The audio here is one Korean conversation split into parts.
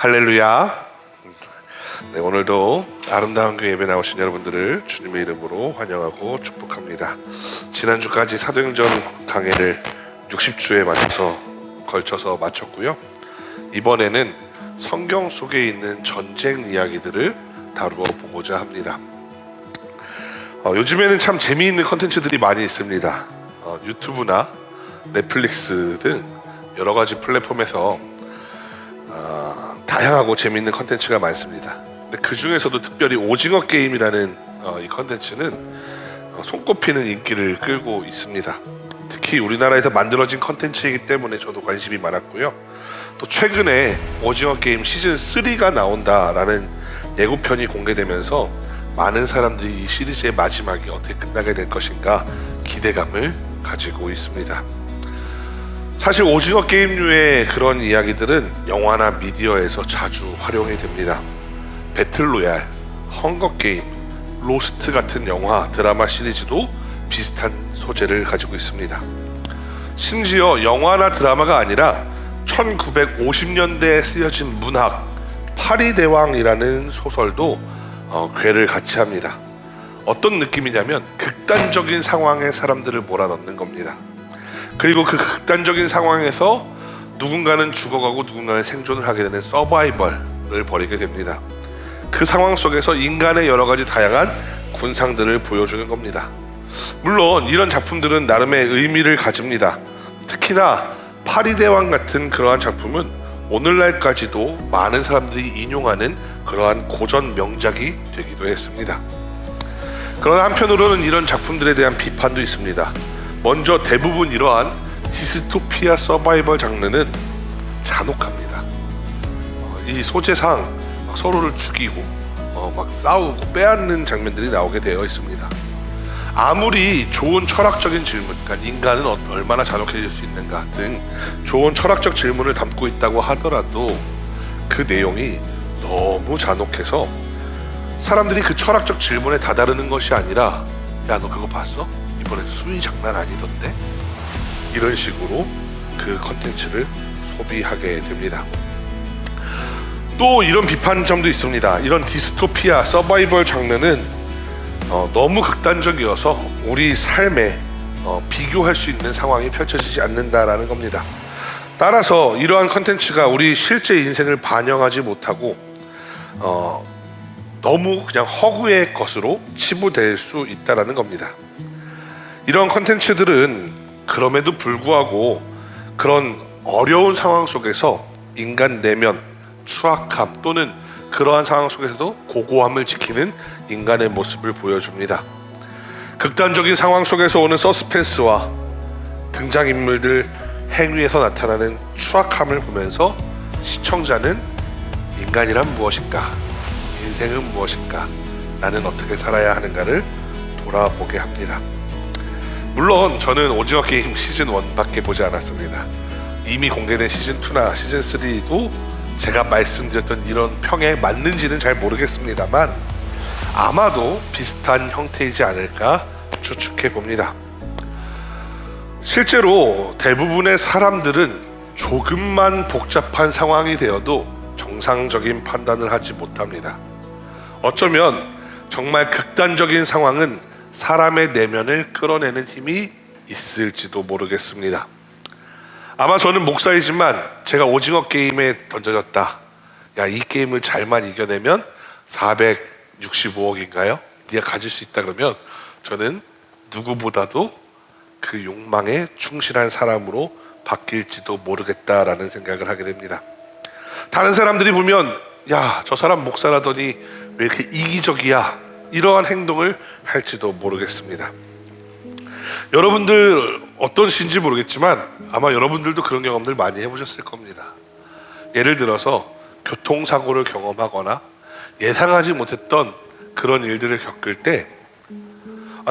할렐루야. 네, 오늘도 아름다운 교회 예배 나오신 여러분들을 주님의 이름으로 환영하고 축복합니다. 지난주까지 사도행전 강해를 60주에 걸쳐서 마쳤고요. 이번에는 성경 속에 있는 전쟁 이야기들을 다루어 보고자 합니다. 요즘에는 참 재미있는 컨텐츠들이 많이 있습니다. 유튜브나 넷플릭스 등 여러 가지 플랫폼에서 다양하고 재미있는 컨텐츠가 많습니다. 근데 그 중에서도 특별히 오징어 게임이라는 이 컨텐츠는 손꼽히는 인기를 끌고 있습니다. 특히 우리나라에서 만들어진 컨텐츠이기 때문에 저도 관심이 많았고요. 또 최근에 오징어 게임 시즌 3가 나온다라는 예고편이 공개되면서 많은 사람들이 이 시리즈의 마지막이 어떻게 끝나게 될 것인가 기대감을 가지고 있습니다. 사실 오징어 게임류의 그런 이야기들은 영화나 미디어에서 자주 활용이 됩니다. 배틀로얄, 헝거게임, 로스트 같은 영화, 드라마 시리즈도 비슷한 소재를 가지고 있습니다. 심지어 영화나 드라마가 아니라 1950년대에 쓰여진 문학 파리대왕이라는 소설도 궤를 같이 합니다. 어떤 느낌이냐면 극단적인 상황에 사람들을 몰아넣는 겁니다. 그리고 그 극단적인 상황에서 누군가는 죽어가고 누군가는 생존을 하게 되는 서바이벌을 벌이게 됩니다. 그 상황 속에서 인간의 여러 가지 다양한 군상들을 보여주는 겁니다. 물론 이런 작품들은 나름의 의미를 가집니다. 특히나 파리대왕 같은 그러한 작품은 오늘날까지도 많은 사람들이 인용하는 그러한 고전 명작이 되기도 했습니다. 그러나 한편으로는 이런 작품들에 대한 비판도 있습니다. 먼저 대부분 이러한 디스토피아 서바이벌 장르는 잔혹합니다. 이 소재상 서로를 죽이고 막 싸우고 빼앗는 장면들이 나오게 되어 있습니다. 아무리 좋은 철학적인 질문, 그러니까 인간은 얼마나 잔혹해질 수 있는가 등 좋은 철학적 질문을 담고 있다고 하더라도 그 내용이 너무 잔혹해서 사람들이 그 철학적 질문에 다다르는 것이 아니라 야, 너 그거 봤어? 이번에 수위 장난 아니던데? 이런 식으로 그 컨텐츠를 소비하게 됩니다. 또 이런 비판점도 있습니다. 이런 디스토피아 서바이벌 장르는 너무 극단적이어서 우리 삶에 비교할 수 있는 상황이 펼쳐지지 않는다라는 겁니다. 따라서 이러한 컨텐츠가 우리 실제 인생을 반영하지 못하고 너무 그냥 허구의 것으로 치부될 수 있다라는 겁니다. 이런 컨텐츠들은 그럼에도 불구하고 그런 어려운 상황 속에서 인간 내면, 추악함 또는 그러한 상황 속에서도 고고함을 지키는 인간의 모습을 보여줍니다. 극단적인 상황 속에서 오는 서스펜스와 등장인물들 행위에서 나타나는 추악함을 보면서 시청자는 인간이란 무엇인가? 인생은 무엇인가? 나는 어떻게 살아야 하는가를 돌아보게 합니다. 물론 저는 오징어 게임 시즌 1밖에 보지 않았습니다. 이미 공개된 시즌 2나 시즌 3도 제가 말씀드렸던 이런 평에 맞는지는 잘 모르겠습니다만 아마도 비슷한 형태이지 않을까 추측해 봅니다. 실제로 대부분의 사람들은 조금만 복잡한 상황이 되어도 정상적인 판단을 하지 못합니다. 어쩌면 정말 극단적인 상황은 사람의 내면을 끌어내는 힘이 있을지도 모르겠습니다. 아마 저는 목사이지만 제가 오징어 게임에 던져졌다. 야, 이 게임을 잘만 이겨내면 465억인가요? 네가 가질 수 있다 그러면 저는 누구보다도 그 욕망에 충실한 사람으로 바뀔지도 모르겠다라는 생각을 하게 됩니다. 다른 사람들이 보면 야, 저 사람 목사라더니 왜 이렇게 이기적이야? 이러한 행동을 할지도 모르겠습니다. 여러분들 어떠신지 모르겠지만 아마 여러분들도 그런 경험들 많이 해보셨을 겁니다. 예를 들어서 교통사고를 경험하거나 예상하지 못했던 그런 일들을 겪을 때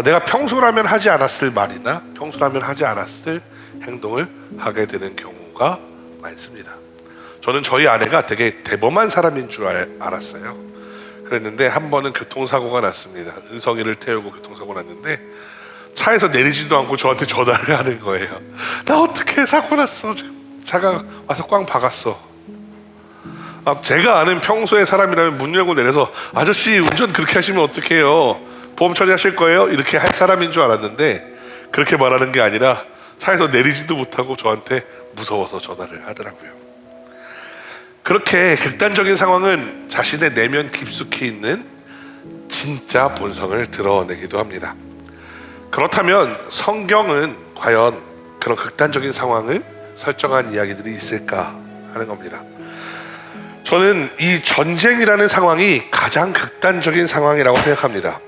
내가 평소라면 하지 않았을 말이나 평소라면 하지 않았을 행동을 하게 되는 경우가 많습니다. 저는 저희 아내가 되게 대범한 사람인 줄 알았어요. 그랬는데 한 번은 교통사고가 났습니다. 은성이를 태우고 교통사고 났는데 차에서 내리지도 않고 저한테 전화를 하는 거예요. 나 어떻게 사고 났어? 차가 와서 꽝 박았어. 제가 아는 평소의 사람이라면 문 열고 내려서 아저씨 운전 그렇게 하시면 어떡해요? 보험 처리하실 거예요? 이렇게 할 사람인 줄 알았는데 그렇게 말하는 게 아니라 차에서 내리지도 못하고 저한테 무서워서 전화를 하더라고요. 그렇게 극단적인 상황은 자신의 내면 깊숙이 있는 진짜 본성을 드러내기도 합니다. 그렇다면 성경은 과연 그런 극단적인 상황을 설정한 이야기들이 있을까 하는 겁니다. 저는 이 전쟁이라는 상황이 가장 극단적인 상황이라고 생각합니다.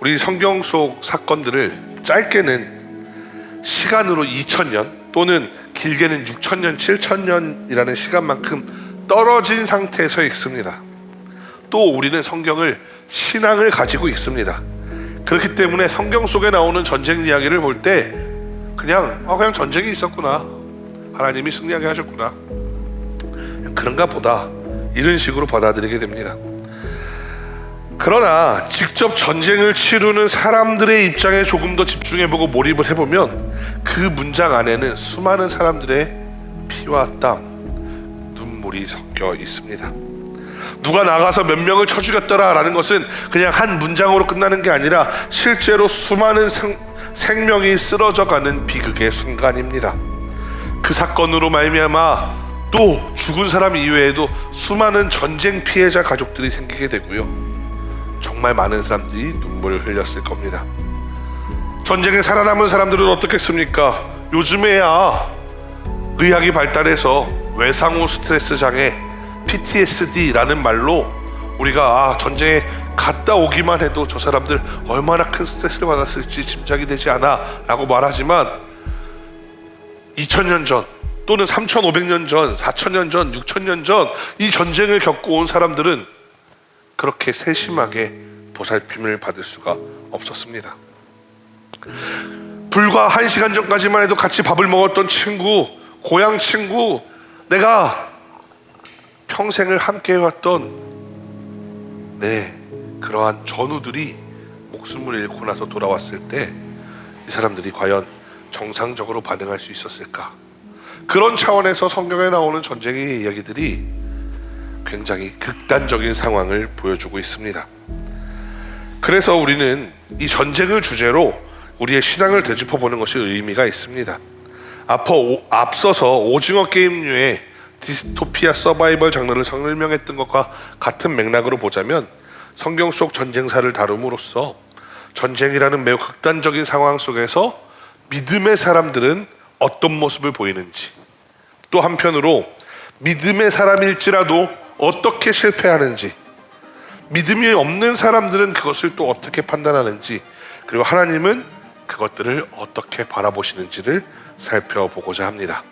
우리 성경 속 사건들을 짧게는 시간으로 2000년 또는 길게는 6000년, 7000년이라는 시간만큼 떨어진 상태에서 읽습니다. 또 우리는 성경을 신앙을 가지고 읽습니다. 그렇기 때문에 성경 속에 나오는 전쟁 이야기를 볼 때 그냥 전쟁이 있었구나, 하나님이 승리하게 하셨구나, 그런가 보다, 이런 식으로 받아들이게 됩니다. 그러나 직접 전쟁을 치르는 사람들의 입장에 조금 더 집중해보고 몰입을 해보면 그 문장 안에는 수많은 사람들의 피와 땀, 눈물이 섞여 있습니다. 누가 나가서 몇 명을 쳐 죽였더라 라는 것은 그냥 한 문장으로 끝나는 게 아니라 실제로 수많은 생명이 쓰러져가는 비극의 순간입니다. 그 사건으로 말미암아 또 죽은 사람 이외에도 수많은 전쟁 피해자 가족들이 생기게 되고요, 정말 많은 사람들이 눈물을 흘렸을 겁니다. 전쟁에 살아남은 사람들은 어떻겠습니까? 요즘에야 의학이 발달해서 외상 후 스트레스 장애, PTSD라는 말로 우리가 전쟁에 갔다 오기만 해도 저 사람들 얼마나 큰 스트레스를 받았을지 짐작이 되지 않아 라고 말하지만 2000년 전 또는 3500년 전, 4000년 전, 6000년 전 이 전쟁을 겪고 온 사람들은 그렇게 세심하게 보살핌을 받을 수가 없었습니다. 불과 1시간 전까지만 해도 같이 밥을 먹었던 친구, 고향 친구, 내가 평생을 함께 해왔던 그러한 전우들이 목숨을 잃고 나서 돌아왔을 때 이 사람들이 과연 정상적으로 반응할 수 있었을까? 그런 차원에서 성경에 나오는 전쟁의 이야기들이 굉장히 극단적인 상황을 보여주고 있습니다. 그래서 우리는 이 전쟁을 주제로 우리의 신앙을 되짚어보는 것이 의미가 있습니다. 앞서서 오징어 게임류의 디스토피아 서바이벌 장르를 설명했던 것과 같은 맥락으로 보자면 성경 속 전쟁사를 다룸으로써 전쟁이라는 매우 극단적인 상황 속에서 믿음의 사람들은 어떤 모습을 보이는지, 또 한편으로 믿음의 사람일지라도 어떻게 실패하는지, 믿음이 없는 사람들은 그것을 또 어떻게 판단하는지, 그리고 하나님은 그것들을 어떻게 바라보시는지를 살펴보고자 합니다.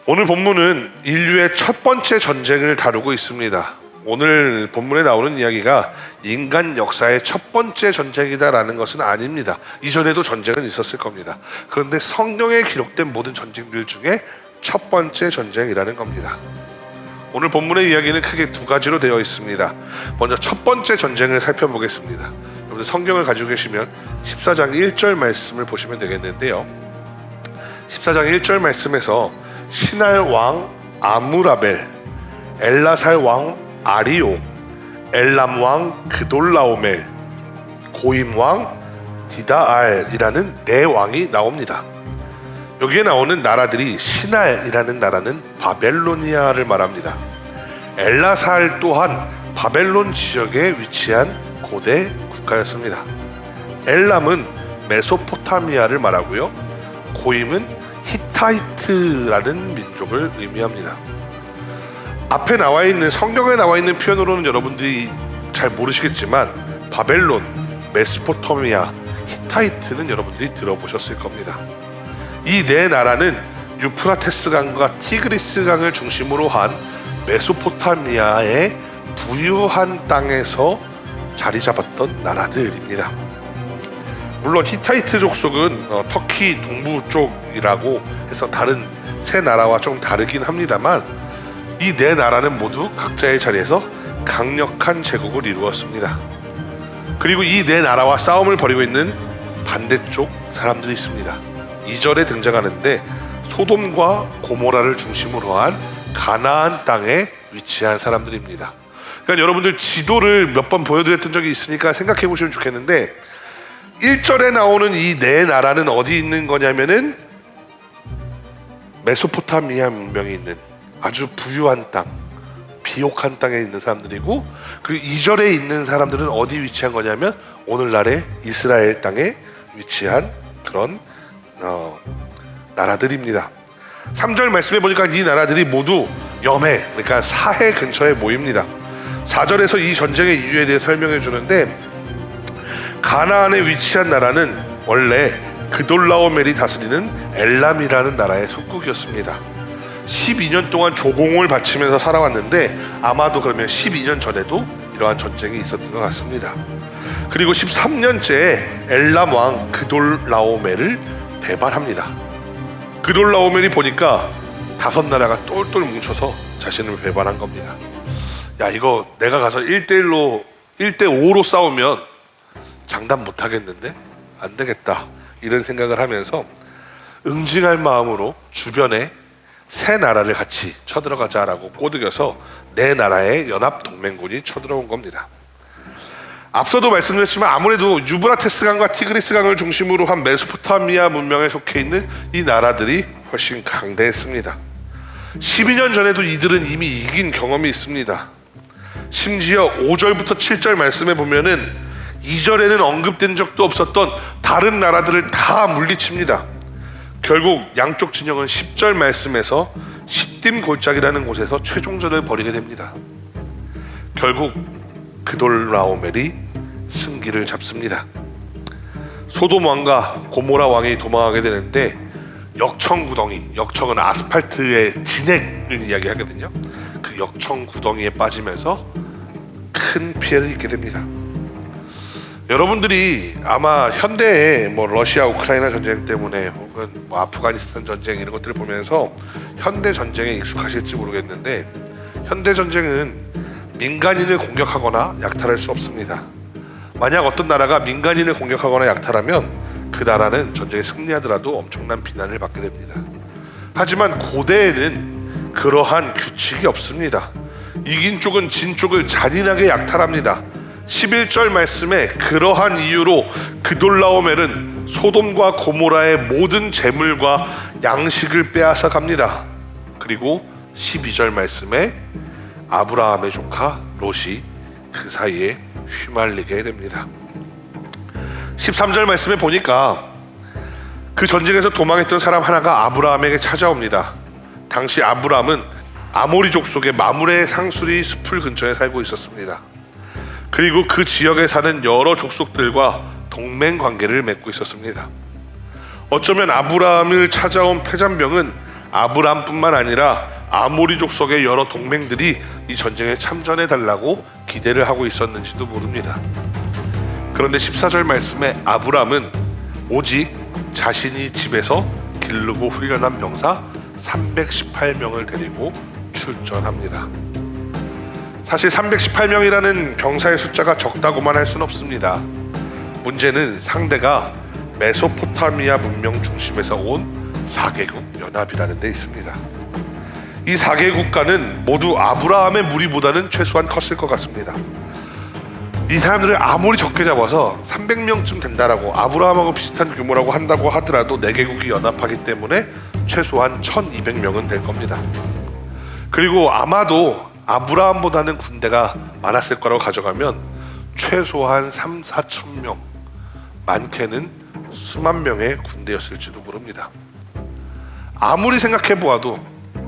오늘 본문은 인류의 첫 번째 전쟁을 다루고 있습니다. 오늘 본문에 나오는 이야기가 인간 역사의 첫 번째 전쟁이다라는 것은 아닙니다. 이전에도 전쟁은 있었을 겁니다. 그런데 성경에 기록된 모든 전쟁들 중에 첫 번째 전쟁이라는 겁니다. 오늘 본문의 이야기는 크게 두 가지로 되어 있습니다. 먼저 첫 번째 전쟁을 살펴보겠습니다. 여러분들 성경을 가지고 계시면 14장 1절 말씀을 보시면 되겠는데요, 14장 1절 말씀에서 시날 왕 아무라벨, 엘라살 왕 아리오, 엘람 왕 그돌라오멜, 고임 왕 디다알이라는 네 왕이 나옵니다. 여기에 나오는 나라들이 시날이라는 나라는 바벨로니아를 말합니다. 엘라살 또한 바벨론 지역에 위치한 고대 국가였습니다. 엘람은 메소포타미아를 말하고요, 고임은 히타이트라는 민족을 의미합니다. 앞에 나와 있는, 성경에 나와 있는 표현으로는 여러분들이 잘 모르시겠지만 바벨론, 메소포타미아, 히타이트는 여러분들이 들어보셨을 겁니다. 이 네 나라는 유프라테스 강과 티그리스 강을 중심으로 한 메소포타미아의 부유한 땅에서 자리 잡았던 나라들입니다. 물론 히타이트 족속은 터키 동부 쪽이라고 해서 다른 세 나라와 좀 다르긴 합니다만 이 네 나라는 모두 각자의 자리에서 강력한 제국을 이루었습니다. 그리고 이 네 나라와 싸움을 벌이고 있는 반대쪽 사람들이 있습니다. 2절에 등장하는데 소돔과 고모라를 중심으로 한 가나안 땅에 위치한 사람들입니다. 그러니까 여러분들 지도를 몇 번 보여드렸던 적이 있으니까 생각해 보시면 좋겠는데 1절에 나오는 이 네 나라는 어디 있는 거냐면은 메소포타미아 문명이 있는 아주 부유한 땅, 비옥한 땅에 있는 사람들이고, 그리고 2절에 있는 사람들은 어디 위치한 거냐면 오늘날의 이스라엘 땅에 위치한 그런 나라들입니다. 3절 말씀해 보니까 이 나라들이 모두 염해, 그러니까 사해 근처에 모입니다. 4절에서 이 전쟁의 이유에 대해 설명해 주는데, 가나안에 위치한 나라는 원래 그돌라오멜이 다스리는 엘람이라는 나라의 속국이었습니다. 12년 동안 조공을 바치면서 살아왔는데 아마도 그러면 12년 전에도 이러한 전쟁이 있었던 것 같습니다. 그리고 13년째에 엘람 왕 그돌라오멜을 배반합니다. 그돌라오멜이 보니까 5나라가 똘똘 뭉쳐서 자신을 배반한 겁니다. 야, 이거 내가 가서 1대5로 싸우면 장담 못 하겠는데? 안 되겠다. 이런 생각을 하면서 응징할 마음으로 주변에 세 나라를 같이 쳐들어가자라고 꼬드겨서 네 나라의 연합 동맹군이 쳐들어온 겁니다. 앞서도 말씀드렸지만 아무래도 유브라테스 강과 티그리스 강을 중심으로 한 메소포타미아 문명에 속해 있는 이 나라들이 훨씬 강대했습니다. 12년 전에도 이들은 이미 이긴 경험이 있습니다. 심지어 5절부터 7절 말씀에 보면은 2절에는 언급된 적도 없었던 다른 나라들을 다 물리칩니다. 결국 양쪽 진영은 10절 말씀에서 시딤 골짜기라는 곳에서 최종전을 벌이게 됩니다. 결국 그돌라오멜이 승기를 잡습니다. 소돔 왕과 고모라 왕이 도망하게 되는데 역청 구덩이, 역청은 아스팔트의 진액을 이야기하거든요. 그 역청 구덩이에 빠지면서 큰 피해를 입게 됩니다. 여러분들이 아마 현대의 러시아 우크라이나 전쟁 때문에 혹은 아프가니스탄 전쟁 이런 것들을 보면서 현대 전쟁에 익숙하실지 모르겠는데, 현대 전쟁은 민간인을 공격하거나 약탈할 수 없습니다. 만약 어떤 나라가 민간인을 공격하거나 약탈하면 그 나라는 전쟁에 승리하더라도 엄청난 비난을 받게 됩니다. 하지만 고대에는 그러한 규칙이 없습니다. 이긴 쪽은 진 쪽을 잔인하게 약탈합니다. 11절 말씀에 그러한 이유로 그돌라오멜은 소돔과 고모라의 모든 재물과 양식을 빼앗아 갑니다. 그리고 12절 말씀에 아브라함의 조카 롯이 그 사이에 휘말리게 됩니다. 13절 말씀에 보니까 그 전쟁에서 도망했던 사람 하나가 아브라함에게 찾아옵니다. 당시 아브라함은 아모리족 속의 마므레 상수리 숲을 근처에 살고 있었습니다. 그리고 그 지역에 사는 여러 족속들과 동맹 관계를 맺고 있었습니다. 어쩌면 아브라함을 찾아온 패잔병은 아브라함뿐만 아니라 아모리족 속의 여러 동맹들이 이 전쟁에 참전해 달라고 기대를 하고 있었는지도 모릅니다. 그런데 14절 말씀에 아브라함은 오직 자신이 집에서 기르고 훈련한 병사 318명을 데리고 출전합니다. 사실 318명이라는 병사의 숫자가 적다고만 할 수는 없습니다. 문제는 상대가 메소포타미아 문명 중심에서 온 4개국 연합이라는 데 있습니다. 이 4개 국가는 모두 아브라함의 무리보다는 최소한 컸을 것 같습니다. 이 사람들을 아무리 적게 잡아서 300명쯤 된다라고, 아브라함하고 비슷한 규모라고 한다고 하더라도 4개국이 연합하기 때문에 최소한 1200명은 될 겁니다. 그리고 아마도 아브라함보다는 군대가 많았을 거라고 가져가면 최소한 3-4천 명, 많게는 수만 명의 군대였을지도 모릅니다. 아무리 생각해 보아도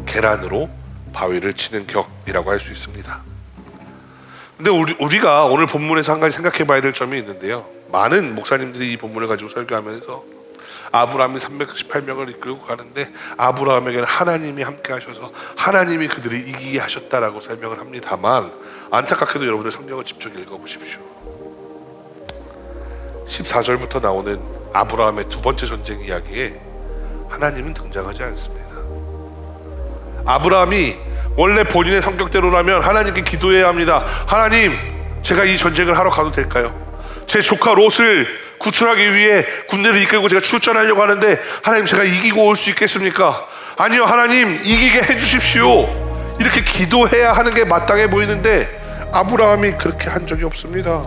계란으로 바위를 치는 격이라고 할 수 있습니다. 근데 우리가 오늘 본문에서 한 가지 생각해 봐야 될 점이 있는데요. 많은 목사님들이 이 본문을 가지고 설교하면서 아브라함이 318명을 이끌고 가는데 아브라함에게는 하나님이 함께 하셔서 하나님이 그들을 이기게 하셨다라고 설명을 합니다만, 안타깝게도 여러분들 성경을 집중 읽어보십시오. 14절부터 나오는 아브라함의 두 번째 전쟁 이야기에 하나님은 등장하지 않습니다. 아브라함이 원래 본인의 성격대로라면 하나님께 기도해야 합니다. 하나님, 제가 이 전쟁을 하러 가도 될까요? 제 조카 롯을 구출하기 위해 군대를 이끌고 제가 출전하려고 하는데 하나님, 제가 이기고 올 수 있겠습니까? 아니요, 하나님, 이기게 해주십시오. 이렇게 기도해야 하는 게 마땅해 보이는데 아브라함이 그렇게 한 적이 없습니다.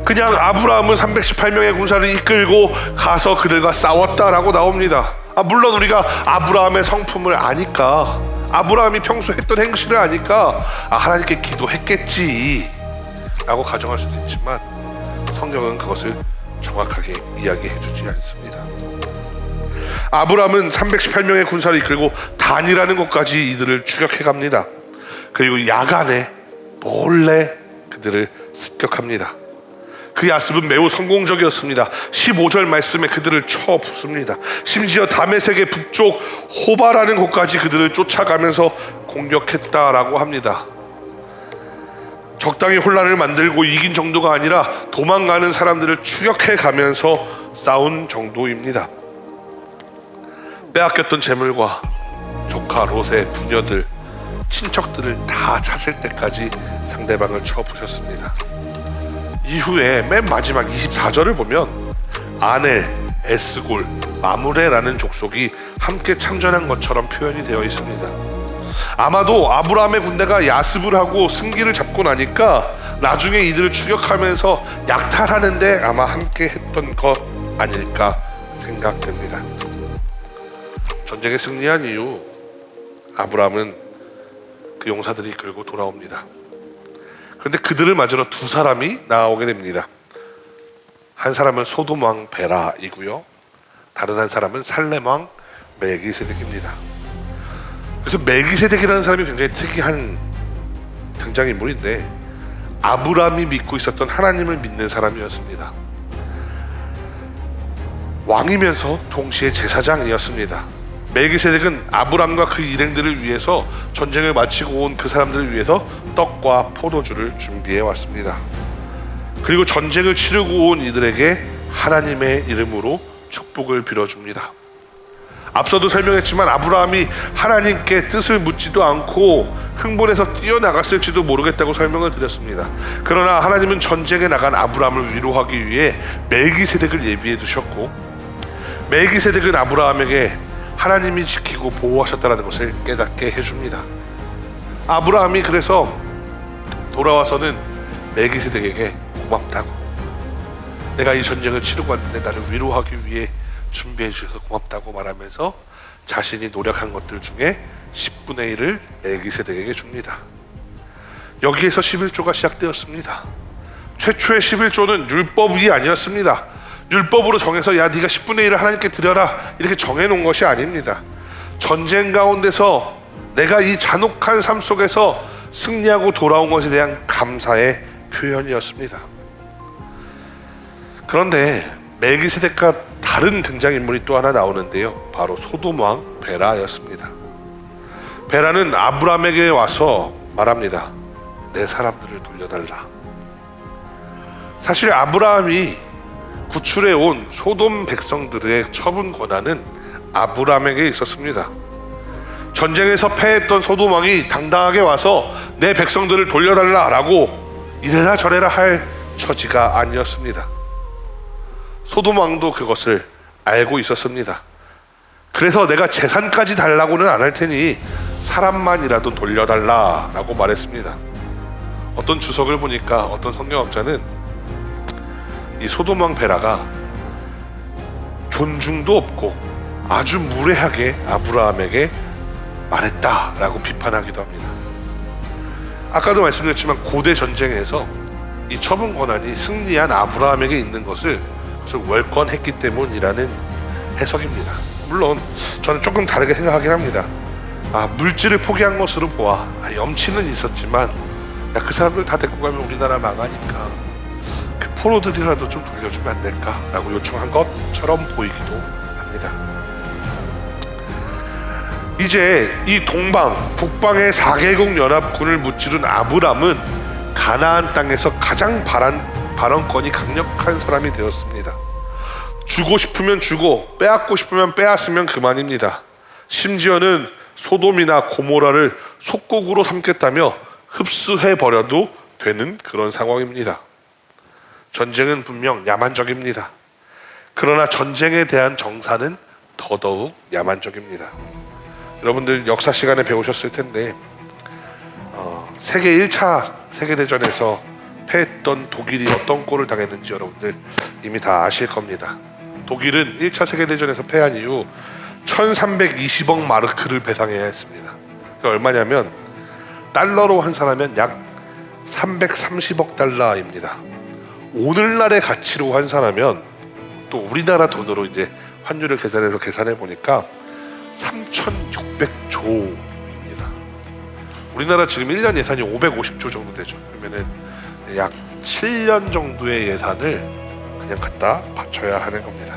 그냥 아브라함은 318명의 군사를 이끌고 가서 그들과 싸웠다라고 나옵니다. 물론 우리가 아브라함의 성품을 아니까, 아브라함이 평소 했던 행실을 아니까 하나님께 기도했겠지 라고 가정할 수도 있지만 성경은 그것을 정확하게 이야기해 주지 않습니다. 아브라함은 318명의 군사를 이끌고 단이라는 곳까지 이들을 추격해 갑니다. 그리고 야간에 몰래 그들을 습격합니다. 그 야습은 매우 성공적이었습니다. 15절 말씀에 그들을 쳐 부숩니다. 심지어 다메섹의 북쪽 호바라는 곳까지 그들을 쫓아가면서 공격했다라고 합니다. 적당히 혼란을 만들고 이긴 정도가 아니라 도망가는 사람들을 추격해 가면서 싸운 정도입니다. 빼앗겼던 재물과 조카 롯의 부녀들, 친척들을 다 찾을 때까지 상대방을 쳐 부셨습니다. 이후에 맨 마지막 24절을 보면 아넬, 에스골, 마므레라는 족속이 함께 참전한 것처럼 표현이 되어 있습니다. 아마도 아브라함의 군대가 야습을 하고 승기를 잡고 나니까 나중에 이들을 추격하면서 약탈하는데 아마 함께 했던 것 아닐까 생각됩니다. 전쟁에 승리한 이후 아브라함은 그 용사들이 이끌고 돌아옵니다. 그런데 그들을 맞으러 두 사람이 나오게 됩니다. 한 사람은 소돔 왕 베라이고요, 다른 한 사람은 살렘 왕 멜기세덱입니다. 그래서 멜기세덱이라는 사람이 굉장히 특이한 등장인물인데 아브라함이 믿고 있었던 하나님을 믿는 사람이었습니다. 왕이면서 동시에 제사장이었습니다. 멜기세덱은 아브람과 그 일행들을 위해서 전쟁을 마치고 온 그 사람들을 위해서 떡과 포도주를 준비해 왔습니다. 그리고 전쟁을 치르고 온 이들에게 하나님의 이름으로 축복을 빌어줍니다. 앞서도 설명했지만 아브라함이 하나님께 뜻을 묻지도 않고 흥분해서 뛰어나갔을지도 모르겠다고 설명을 드렸습니다. 그러나 하나님은 전쟁에 나간 아브라함을 위로하기 위해 멜기세덱을 예비해 두셨고, 멜기세덱은 아브라함에게 하나님이 지키고 보호하셨다는 것을 깨닫게 해줍니다. 아브라함이 그래서 돌아와서는 멜기세덱에게 고맙다고, 내가 이 전쟁을 치르고 왔는데 나를 위로하기 위해 준비해 주셔서 고맙다고 말하면서 자신이 노력한 것들 중에 10분의 1을 멜기세덱에게 줍니다. 여기에서 11조가 시작되었습니다. 최초의 11조는 율법이 아니었습니다. 율법으로 정해서 야 네가 10분의 1을 하나님께 드려라 이렇게 정해놓은 것이 아닙니다. 전쟁 가운데서 내가 이 잔혹한 삶 속에서 승리하고 돌아온 것에 대한 감사의 표현이었습니다. 그런데 멜기세덱과 다른 등장인물이 또 하나 나오는데요, 바로 소돔 왕 베라였습니다. 베라는 아브라함에게 와서 말합니다. 내 사람들을 돌려달라. 사실 아브라함이 구출해 온 소돔 백성들의 처분 권한은 아브라함에게 있었습니다. 전쟁에서 패했던 소돔 왕이 당당하게 와서 내 백성들을 돌려달라라고 이래라 저래라 할 처지가 아니었습니다. 소돔 왕도 그것을 알고 있었습니다. 그래서 내가 재산까지 달라고는 안 할 테니 사람만이라도 돌려달라라고 말했습니다. 어떤 주석을 보니까 어떤 성경학자는 이 소돔 왕 베라가 존중도 없고 아주 무례하게 아브라함에게 말했다라고 비판하기도 합니다. 아까도 말씀드렸지만 고대 전쟁에서 이 처분 권한이 승리한 아브라함에게 있는 것을 월권했기 때문이라는 해석입니다. 물론 저는 조금 다르게 생각하긴 합니다. 물질을 포기한 것으로 보아 염치는 있었지만 그 사람들 다 데리고 가면 우리나라 망하니까 그 포로들이라도 좀 돌려주면 안 될까? 라고 요청한 것처럼 보이기도 합니다. 이제 이 동방, 북방의 4개국 연합군을 무찌른 아브람은 가나안 땅에서 가장 발언권이 강력한 사람이 되었습니다. 주고 싶으면 주고 빼앗고 싶으면 빼앗으면 그만입니다. 심지어는 소돔이나 고모라를 속국으로 삼겠다며 흡수해버려도 되는 그런 상황입니다. 전쟁은 분명 야만적입니다. 그러나 전쟁에 대한 정사는 더더욱 야만적입니다. 여러분들 역사 시간에 배우셨을 텐데 세계 1차 세계대전에서 패했던 독일이 어떤 꼴을 당했는지 여러분들 이미 다 아실 겁니다. 독일은 1차 세계대전에서 패한 이후 1320억 마르크를 배상해야 했습니다. 그게 얼마냐면 달러로 환산하면 약 330억 달러입니다. 오늘날의 가치로 환산하면 또 우리나라 돈으로 이제 환율을 계산해서 계산해 보니까 3,600조입니다. 우리나라 지금 1년 예산이 550조 정도 되죠. 그러면은 약 7년 정도의 예산을 그냥 갖다 바쳐야 하는 겁니다.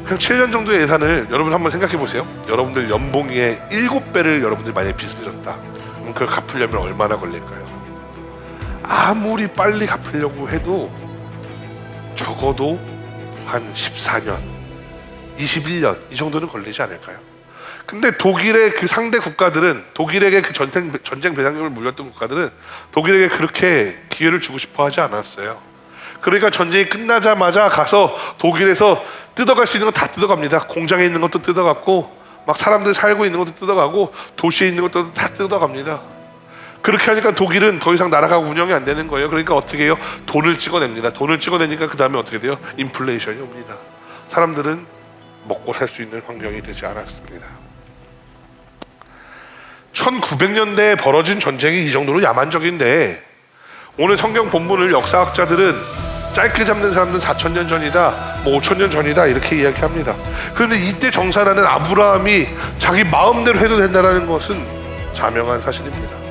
그냥 7년 정도의 예산을 여러분 한번 생각해 보세요. 여러분들 연봉의 7배를 여러분들 만약에 빚을 졌다. 그럼 그걸 갚으려면 얼마나 걸릴까요? 아무리 빨리 갚으려고 해도 적어도 한 14년, 21년 이 정도는 걸리지 않을까요? 근데 독일의 그 상대 국가들은, 독일에게 그 전쟁 배상금을 물렸던 국가들은 독일에게 그렇게 기회를 주고 싶어 하지 않았어요. 그러니까 전쟁이 끝나자마자 가서 독일에서 뜯어갈 수 있는 건 다 뜯어갑니다. 공장에 있는 것도 뜯어갔고 막 사람들 살고 있는 것도 뜯어가고 도시에 있는 것도 다 뜯어갑니다. 그렇게 하니까 독일은 더 이상 나라가 운영이 안 되는 거예요. 그러니까 어떻게 해요? 돈을 찍어냅니다. 돈을 찍어내니까 그 다음에 어떻게 돼요? 인플레이션이 옵니다. 사람들은 먹고 살 수 있는 환경이 되지 않았습니다. 1900년대에 벌어진 전쟁이 이 정도로 야만적인데 오늘 성경 본문을 역사학자들은 짧게 잡는 사람들은 4,000년 전이다, 뭐 5,000년 전이다 이렇게 이야기합니다. 그런데 이때 정사라는 아브라함이 자기 마음대로 해도 된다는 것은 자명한 사실입니다.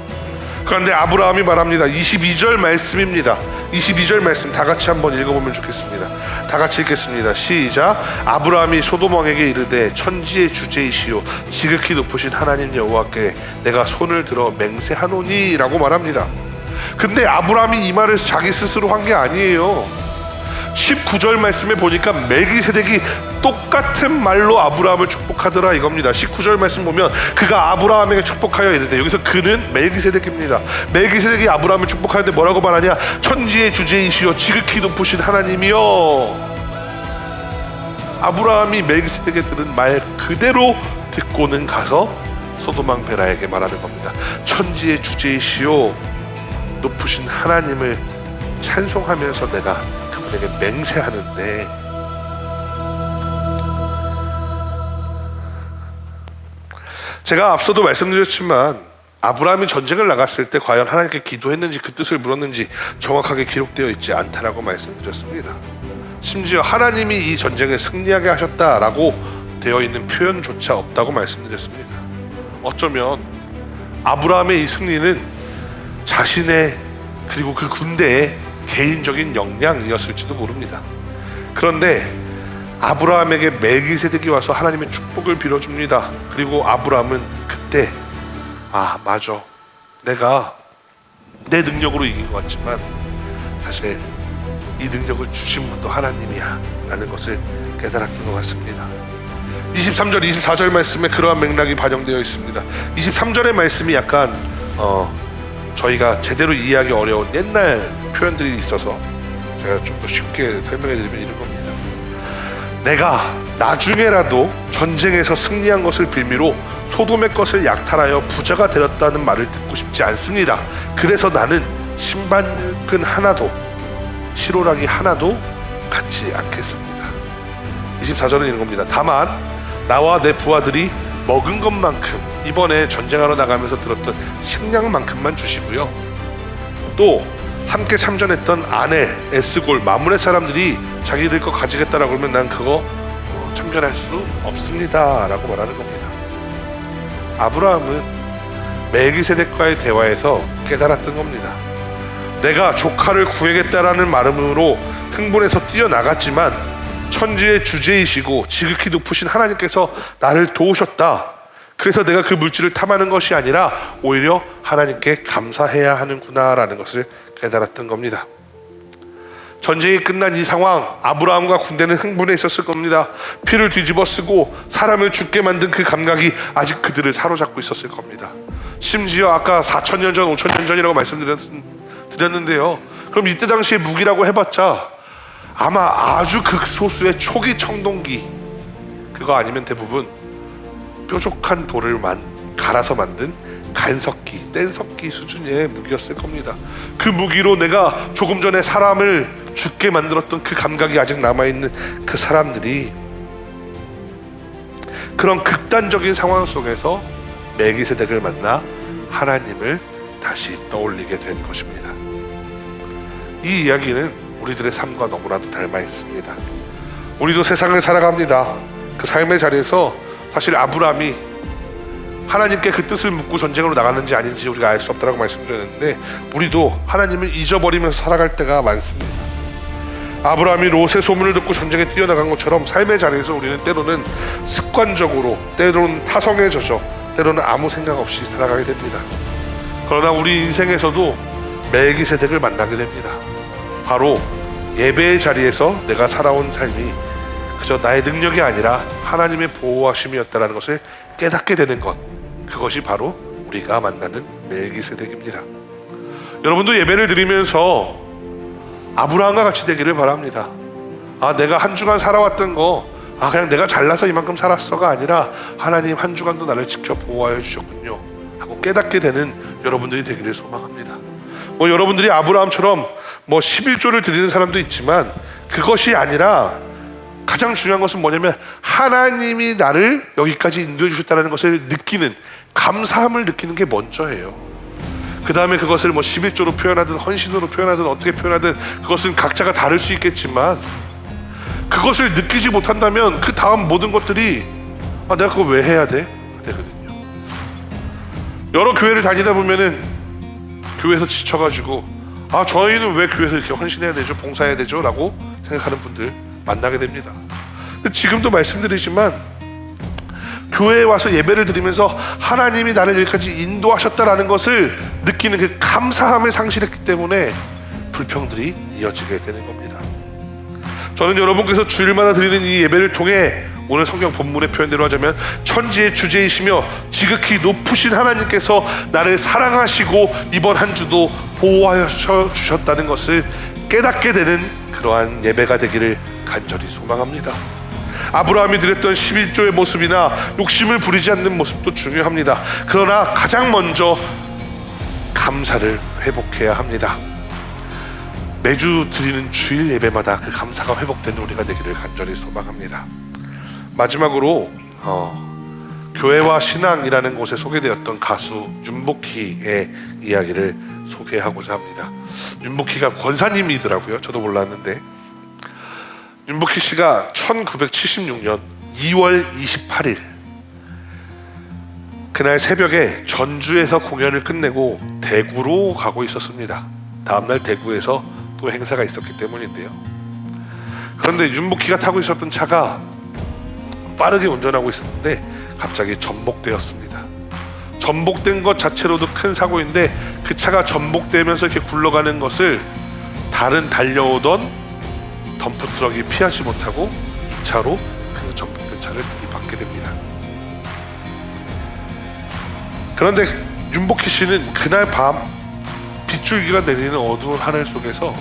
그런데 아브라함이 말합니다. 22절 말씀입니다. 22절 말씀 다 같이 한번 읽어보면 좋겠습니다. 다 같이 읽겠습니다. 시작. 아브라함이 소돔 왕에게 이르되 천지의 주제이시오 지극히 높으신 하나님 여호와께 내가 손을 들어 맹세하노니 라고 말합니다. 근데 아브라함이 이 말을 자기 스스로 한 게 아니에요. 19절 말씀에 보니까 멜기세덱이 똑같은 말로 아브라함을 축복하더라 이겁니다. 19절 말씀 보면 그가 아브라함에게 축복하여 이르되, 여기서 그는 멜기세덱입니다. 멜기세덱이 아브라함을 축복하는데 뭐라고 말하냐? 천지의 주제이시여 지극히 높으신 하나님이여. 아브라함이 멜기세덱에 들은 말 그대로 듣고는 가서 소돔왕 베라에게 말하는 겁니다. 천지의 주제이시여 높으신 하나님을 찬송하면서 내가 그분에게 맹세하는데, 제가 앞서도 말씀드렸지만 아브라함이 전쟁을 나갔을 때 과연 하나님께 기도했는지 그 뜻을 물었는지 정확하게 기록되어 있지 않다라고 말씀드렸습니다. 심지어 하나님이 이 전쟁에 승리하게 하셨다라고 되어 있는 표현조차 없다고 말씀드렸습니다. 어쩌면 아브라함의 이 승리는 자신의 그리고 그 군대의 개인적인 역량이었을지도 모릅니다. 그런데 아브라함에게 멜기세덱이 와서 하나님의 축복을 빌어줍니다. 그리고 아브라함은 그때 맞아, 내가 내 능력으로 이긴 것 같지만 사실 이 능력을 주신 분도 하나님이야 라는 것을 깨달았던 것 같습니다. 23절 24절 말씀에 그러한 맥락이 반영되어 있습니다. 23절의 말씀이 약간 저희가 제대로 이해하기 어려운 옛날 표현들이 있어서 제가 좀 더 쉽게 설명해 드리면 이런 겁니다. 내가 나중에라도 전쟁에서 승리한 것을 빌미로 소돔의 것을 약탈하여 부자가 되었다는 말을 듣고 싶지 않습니다. 그래서 나는 신발끈 하나도 시로라기 하나도 갖지 않겠습니다. 24절은 이런 겁니다. 다만 나와 내 부하들이 먹은 것만큼 이번에 전쟁하러 나가면서 들었던 식량만큼만 주시고요. 또 함께 참전했던 아넬, 에스골, 마므렛 사람들이 자기들 거 가지겠다라고 그러면 난 그거 참견할 수 없습니다 라고 말하는 겁니다. 아브라함은 멜기세덱과의 대화에서 깨달았던 겁니다. 내가 조카를 구하겠다라는 마음으로 흥분해서 뛰어나갔지만 천지의 주제이시고 지극히 높으신 하나님께서 나를 도우셨다. 그래서 내가 그 물질을 탐하는 것이 아니라 오히려 하나님께 감사해야 하는구나 라는 것을 깨달았던 겁니다. 전쟁이 끝난 이 상황, 아브라함과 군대는 흥분해 있었을 겁니다. 피를 뒤집어 쓰고 사람을 죽게 만든 그 감각이 아직 그들을 사로잡고 있었을 겁니다. 심지어 아까 4,000년 전, 5,000년 전이라고 말씀드렸는데요. 그럼 이때 당시에 무기라고 해봤자 아마 아주 극소수의 초기 청동기, 그거 아니면 대부분 뾰족한 돌을 갈아서 만든 간석기, 뗀석기 수준의 무기였을 겁니다. 그 무기로 내가 조금 전에 사람을 죽게 만들었던 그 감각이 아직 남아있는 그 사람들이 그런 극단적인 상황 속에서 멜기세덱을 만나 하나님을 다시 떠올리게 된 것입니다. 이 이야기는 우리들의 삶과 너무나도 닮아 있습니다. 우리도 세상을 살아갑니다. 그 삶의 자리에서 사실 아브라함이 하나님께 그 뜻을 묻고 전쟁으로 나갔는지 아닌지 우리가 알 수 없다고 말씀드렸는데, 우리도 하나님을 잊어버리면서 살아갈 때가 많습니다. 아브라함이 롯의 소문을 듣고 전쟁에 뛰어나간 것처럼 삶의 자리에서 우리는 때로는 습관적으로, 때로는 타성에 젖어, 때로는 아무 생각 없이 살아가게 됩니다. 그러나 우리 인생에서도 멜기세덱을 만나게 됩니다. 바로 예배의 자리에서 내가 살아온 삶이 그저 나의 능력이 아니라 하나님의 보호하심이었다는 것을 깨닫게 되는 것, 그것이 바로 우리가 만나는 멜기세덱입니다. 여러분도 예배를 드리면서 아브라함과 같이 되기를 바랍니다. 내가 한 주간 살아왔던 거 그냥 내가 잘나서 이만큼 살았어가 아니라 하나님 한 주간도 나를 지켜 보호하여 주셨군요 하고 깨닫게 되는 여러분들이 되기를 소망합니다. 여러분들이 아브라함처럼 11조를 드리는 사람도 있지만 그것이 아니라 가장 중요한 것은 뭐냐면 하나님이 나를 여기까지 인도해 주셨다는 것을 느끼는, 감사함을 느끼는 게 먼저예요. 그 다음에 그것을 11조로 표현하든 헌신으로 표현하든 어떻게 표현하든 그것은 각자가 다를 수 있겠지만, 그것을 느끼지 못한다면 그 다음 모든 것들이 내가 그거 왜 해야 돼? 되거든요. 여러 교회를 다니다 보면은 교회에서 지쳐가지고 저희는 왜 교회에서 이렇게 헌신해야 되죠? 봉사해야 되죠? 라고 생각하는 분들 만나게 됩니다. 근데 지금도 말씀드리지만 교회에 와서 예배를 드리면서 하나님이 나를 여기까지 인도하셨다라는 것을 느끼는 그 감사함을 상실했기 때문에 불평들이 이어지게 되는 겁니다. 저는 여러분께서 주일마다 드리는 이 예배를 통해 오늘 성경 본문의 표현대로 하자면 천지의 주제이시며 지극히 높으신 하나님께서 나를 사랑하시고 이번 한 주도 보호하여 주셨다는 것을 깨닫게 되는 그러한 예배가 되기를 간절히 소망합니다. 아브라함이 드렸던 11조의 모습이나 욕심을 부리지 않는 모습도 중요합니다. 그러나 가장 먼저 감사를 회복해야 합니다. 매주 드리는 주일 예배마다 그 감사가 회복되는 우리가 되기를 간절히 소망합니다. 마지막으로 교회와 신앙이라는 곳에 소개되었던 가수 윤복희의 이야기를 소개하고자 합니다. 윤복희가 권사님이더라고요. 저도 몰랐는데 윤복희 씨가 1976년 2월 28일 그날 새벽에 전주에서 공연을 끝내고 대구로 가고 있었습니다. 다음날 대구에서 또 행사가 있었기 때문인데요. 그런데 윤복희가 타고 있었던 차가 빠르게 운전하고 있었는데 갑자기 전복되었습니다. 전복된 것 자체로도 큰 사고인데 그 차가 전복되면서 이렇게 굴러가는 것을 다른 달려오던 덤프트럭이 피하지 못하고 2차로 그 전복된 차를 들이받게 됩니다. 그런데 윤복희 씨는 그날 밤 빗줄기가 내리는 어두운 하늘 속에서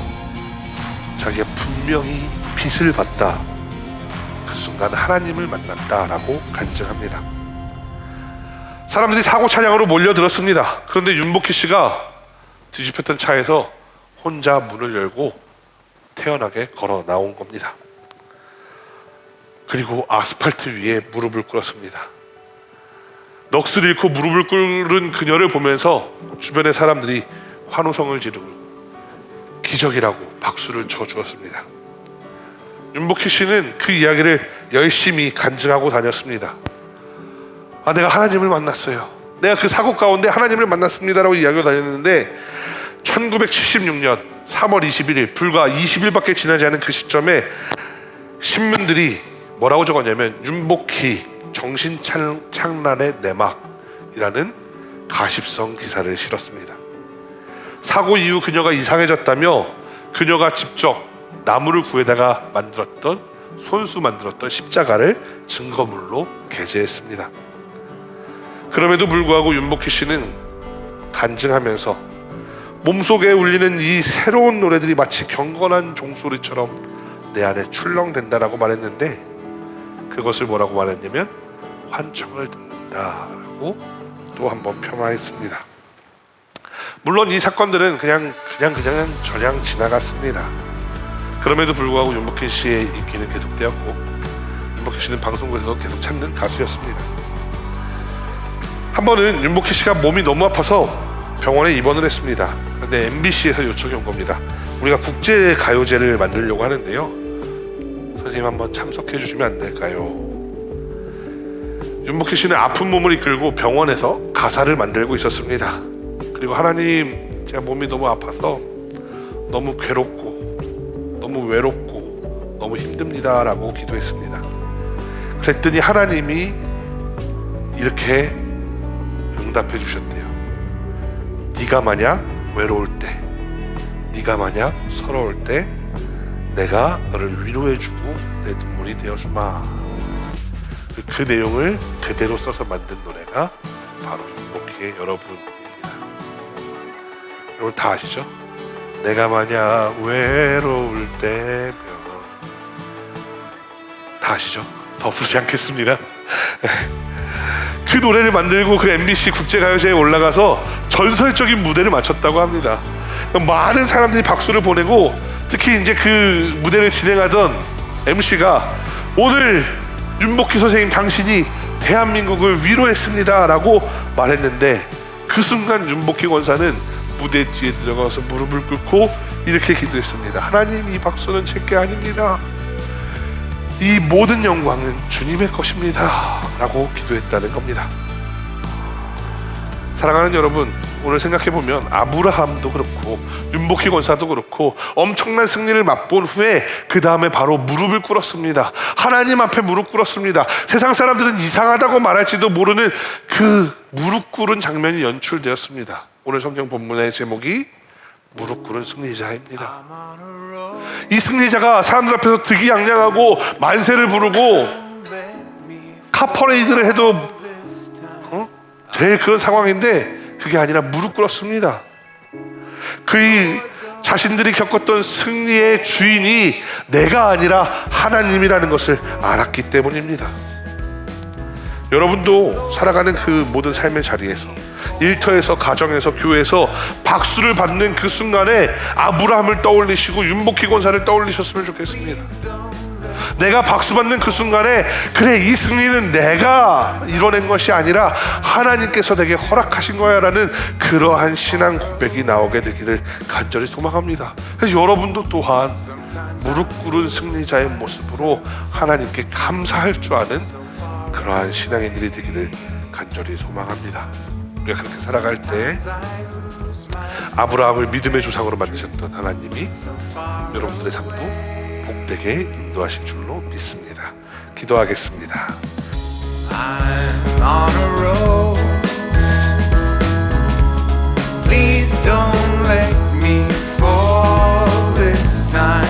자기가 분명히 빛을 봤다, 그 순간 하나님을 만났다라고 간증합니다. 사람들이 사고 차량으로 몰려들었습니다. 그런데 윤복희 씨가 뒤집혔던 차에서 혼자 문을 열고 태연하게 걸어 나온 겁니다. 그리고 아스팔트 위에 무릎을 꿇었습니다. 넋을 잃고 무릎을 꿇은 그녀를 보면서 주변의 사람들이 환호성을 지르고 기적이라고 박수를 쳐주었습니다. 윤복희 씨는 그 이야기를 열심히 간증하고 다녔습니다. 내가 하나님을 만났어요. 내가 그 사고 가운데 하나님을 만났습니다라고 이야기하고 다녔는데 1976년 3월 21일 불과 20일밖에 지나지 않은 그 시점에 신문들이 뭐라고 적었냐면 윤복희 정신착란의 내막이라는 가십성 기사를 실었습니다. 사고 이후 그녀가 이상해졌다며 그녀가 직접 나무를 구해다가 손수 만들었던 십자가를 증거물로 게재했습니다. 그럼에도 불구하고 윤복희 씨는 간증하면서 몸속에 울리는 이 새로운 노래들이 마치 경건한 종소리처럼 내 안에 출렁댄다라고 말했는데 그것을 뭐라고 말했냐면 환청을 듣는다. 된다라고 또 한번 폄하했습니다. 물론 이 사건들은 그냥 지나갔습니다. 그럼에도 불구하고 윤복희 씨의 인기는 계속되었고 윤복희 씨는 방송국에서 계속 찾는 가수였습니다. 한 번은 윤복희 씨가 몸이 너무 아파서 병원에 입원을 했습니다. 그런데 MBC에서 요청이 온 겁니다. 우리가 국제가요제를 만들려고 하는데요, 선생님 한번 참석해 주시면 안 될까요? 윤복희 씨는 아픈 몸을 이끌고 병원에서 가사를 만들고 있었습니다. 그리고 하나님, 제가 몸이 너무 아파서 너무 괴롭고 너무 외롭고 너무 힘듭니다 라고 기도했습니다. 그랬더니 하나님이 이렇게 응답해 주셨대요. 네가 만약 외로울 때, 네가 만약 서러울 때 내가 너를 위로해주고 내 눈물이 되어주마. 그 내용을 그대로 써서 만든 노래가 바로 윤복희의 여러분입니다. 여러분 다 아시죠? 내가 만약 외로울 때면, 다 아시죠? 더 부르지 않겠습니다. 그 노래를 만들고 그 MBC 국제가요제에 올라가서 전설적인 무대를 마쳤다고 합니다. 많은 사람들이 박수를 보내고, 특히 이제 그 무대를 진행하던 MC가 오늘 윤복희 선생님 당신이 대한민국을 위로했습니다 라고 말했는데, 그 순간 윤복희 권사는 무대 뒤에 들어가서 무릎을 꿇고 이렇게 기도했습니다. 하나님, 이 박수는 제게 아닙니다. 이 모든 영광은 주님의 것입니다 라고 기도했다는 겁니다. 사랑하는 여러분, 오늘 생각해보면 아브라함도 그렇고 윤복희 권사도 그렇고 엄청난 승리를 맛본 후에 그 다음에 바로 무릎을 꿇었습니다. 하나님 앞에 무릎 꿇었습니다. 세상 사람들은 이상하다고 말할지도 모르는 그 무릎 꿇은 장면이 연출되었습니다. 오늘 성경 본문의 제목이 무릎 꿇은 승리자입니다. 이 승리자가 사람들 앞에서 득이양양하고 만세를 부르고 카퍼레이드를 해도 될 그런 상황인데, 그게 아니라 무릎 꿇었습니다. 그의 자신들이 겪었던 승리의 주인이 내가 아니라 하나님이라는 것을 알았기 때문입니다. 여러분도 살아가는 그 모든 삶의 자리에서, 일터에서, 가정에서, 교회에서 박수를 받는 그 순간에 아브라함을 떠올리시고 윤복희 권사를 떠올리셨으면 좋겠습니다. 내가 박수 받는 그 순간에, 그래, 이 승리는 내가 이뤄낸 것이 아니라 하나님께서 내게 허락하신 거야 라는 그러한 신앙 고백이 나오게 되기를 간절히 소망합니다. 그래서 여러분도 또한 무릎 꿇은 승리자의 모습으로 하나님께 감사할 줄 아는 그러한 신앙인들이 되기를 간절히 소망합니다. 우리가 그렇게 살아갈 때 아브라함을 믿음의 조상으로 만드셨던 하나님이 여러분들의 삶도 복되게 인도하실 줄로 믿습니다. 기도하겠습니다. I'm on a roll. Please don't let me fall this time.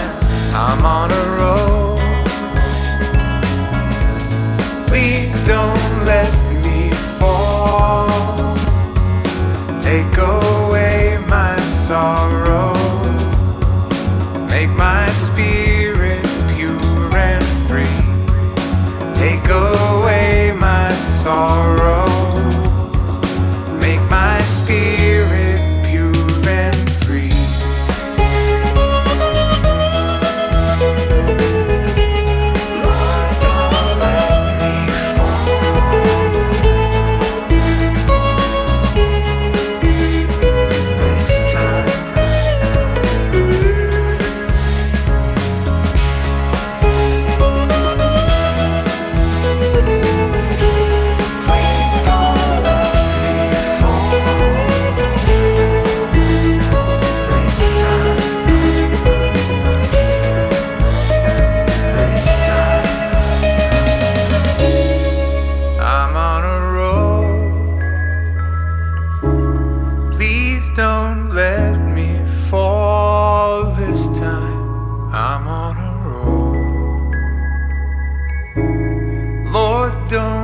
I'm on a roll. Please don't let me fall. Take away my sorrow. Make my spirit pure and free. Take away my sorrow. Make my spirit pure and free. Lord, don't let me fall this time. Please don't let me fall this time. I'm on a roll. Lord, don't